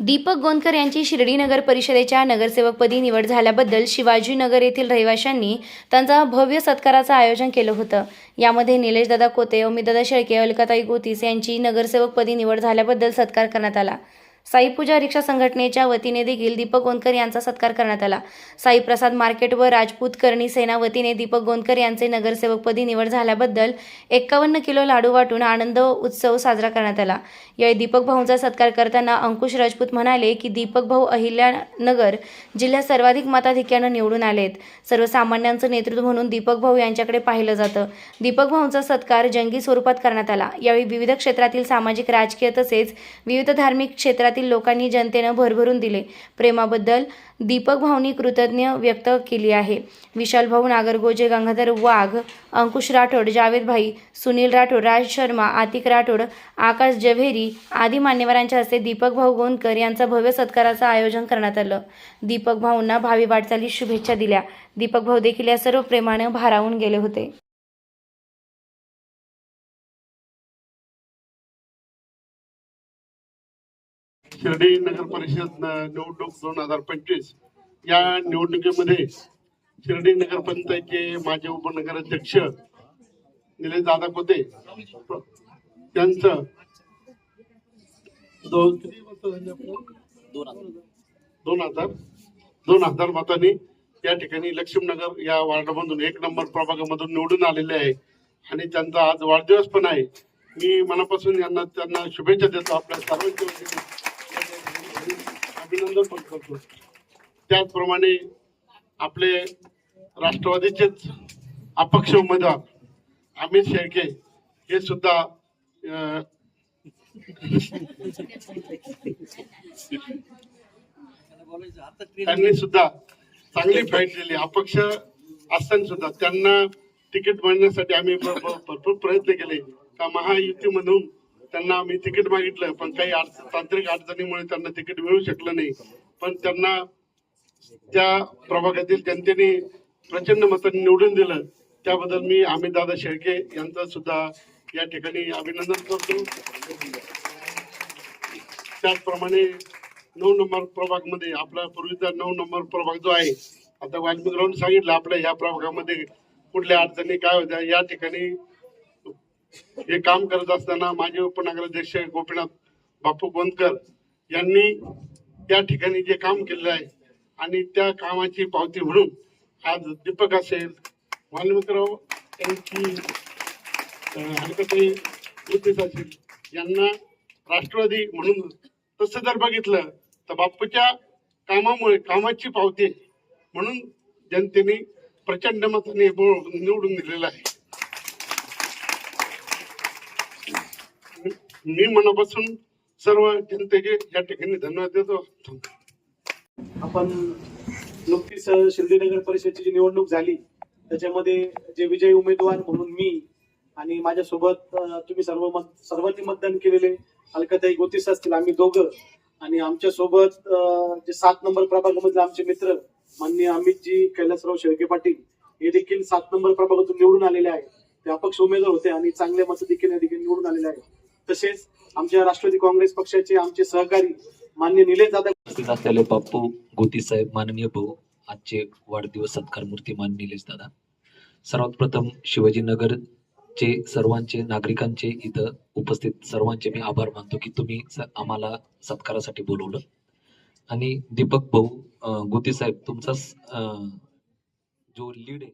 दीपक गोंदकर यांची शिर्डी नगर परिषदेच्या नगरसेवकपदी निवड झाल्याबद्दल शिवाजीनगर येथील रहिवाशांनी त्यांचा भव्य सत्काराचं आयोजन केलं होतं। यामध्ये निलेशदादा कोते, अमितदादा शेळके, अलकाताई गोतीस यांची नगरसेवकपदी निवड झाल्याबद्दल सत्कार करण्यात आला। साई पूजा रिक्षा संघटनेच्या वतीने देखील दीपक गोंदकर यांचा सत्कार करण्यात आला। साई प्रसाद मार्केट व राजपूत करणी सेना वतीने दीपक गोंदकर यांचे नगरसेवकपदी निवड झाल्याबद्दल 51 किलो लाडू वाटून आनंद उत्सव साजरा करण्यात आला। यावेळी दीपक भाऊंचा सत्कार करताना अंकुश राजपूत म्हणाले की दीपक भाऊ अहिल्यानगर जिल्ह्यात सर्वाधिक मताधिक्याने निवडून आलेत। सर्वसामान्यांचं नेतृत्व म्हणून दीपक भाऊ यांच्याकडे पाहिलं जातं। दीपक भाऊंचा सत्कार जंगी स्वरूपात करण्यात आला। यावेळी विविध क्षेत्रातील सामाजिक, राजकीय तसेच विविध धार्मिक क्षेत्रातील लोकांनी जनतेनं भरभरून दिले। प्रेमाबद्दल दीपक भाऊंनी कृतज्ञ व्यक्त केली आहे। विशाल भाऊ नागरगोजे, गंगाधर वाघ, अंकुश राठोड, जावेद भाई, सुनील राठोड, राज शर्मा, आतिक राठोड, आकाश जव्हेरी आदी मान्यवरांच्या हस्ते दीपक भाऊ गोंदकर यांचा भव्य सत्काराचं आयोजन करण्यात आलं। दीपक भाऊंना भावी वाटचालीस शुभेच्छा दिल्या। दीपक भाऊ देखील या सर्व प्रेमाने भारावून गेले होते। शिर्डी नगर परिषद निवडणूक 2025 या निवडणुकीमध्ये शिर्डी नगर पंचायतचे माजी उपनगराध्यक्ष निलेश दादा कोते त्यांचं 2000 मतांनी या ठिकाणी लक्ष्मीनगर या वार्डामधून 1 नंबर प्रभागामधून निवडून आलेले आहे आणि त्यांचा आज वाढदिवस पण आहे। मी मनापासून त्यांना शुभेच्छा देतो। आपल्या सर्वांच्या वतीने अभिनंदन पण करतो। त्याचप्रमाणे आपले राष्ट्रवादीचेच अपक्ष उमेदवार अमित शेळके हे सुद्धा त्यांनी सुद्धा चांगली फाईट दिली। अपक्ष असताना सुद्धा त्यांना तिकीट मिळण्यासाठी आम्ही भरपूर प्रयत्न केले। का महायुतीमधून त्यांना आम्ही तिकीट मागितलं, पण काही तांत्रिक अडचणीमुळे त्यांना तिकीट मिळू शकलं नाही। पण त्यांना त्या प्रभागातील जनतेने प्रचंड मतांनी निवडून दिलं। त्याबद्दल मी अमितदादा शेळके यांचं सुद्धा या ठिकाणी अभिनंदन करतो। त्याचप्रमाणे 9 नंबर प्रभागमध्ये आपला पूर्वीचा 9 नंबर प्रभाग जो आहे, आता वाल्मिक राऊंड सांगितलं आपल्या या प्रभागामध्ये कुठल्या अडचणी काय होत्या। या ठिकाणी हे काम करत असताना माझे उपनगराध्यक्ष गोपीनाथ बापू गोंदकर यांनी त्या ठिकाणी जे काम केलेलं आहे आणि त्या कामाची पावती म्हणून आज दीपक असेल, वाल्मिकराव यांची अलकाताई गोतीस असेल यांना राष्ट्रवादी म्हणून तसं जर बघितलं तर बापूच्या कामामुळे कामाची पावती म्हणून जनतेने प्रचंड मताने निवडून दिलेलं आहे। मी मनापासून सर्व जनतेचे या ठिकाणी धन्यवाद देतो। आपण नुकतीच शिर्डी नगर परिषदेची जी निवडणूक झाली त्याच्यामध्ये जे विजयी उमेदवार म्हणून मी आणि माझ्यासोबत तुम्ही सर्वांनी मतदान केलेले अलकाताई गोतीस असतील, आम्ही दोघं, आणि आमच्या सोबत जे 7 नंबर प्रभागामधले आमचे मित्र माननीय अमितजी कैलासराव शेळके पाटील हे देखील 7 नंबर प्रभागातून निवडून आलेले आहेत। ते अपक्ष उमेदवार होते आणि चांगल्या मताधिक्याने देखील निवडून आलेले आहेत। तसेच आमच्या राष्ट्रवादी काँग्रेस पक्षाचे आमचे सहकारी माननीय निलेश दादा असलेले बापू गोतीस साहेब, माननीय भाऊ, आजचे वाढदिवस सत्कार मूर्ती मान निलेश दादा। सर्वात प्रथम शिवाजीनगरचे सर्वांचे नागरिकांचे इथं उपस्थित सर्वांचे मी आभार मानतो की तुम्ही आम्हाला सत्कारासाठी बोलवलं। आणि दीपक भाऊ गोतीस साहेब, तुमचा जो लीड आहे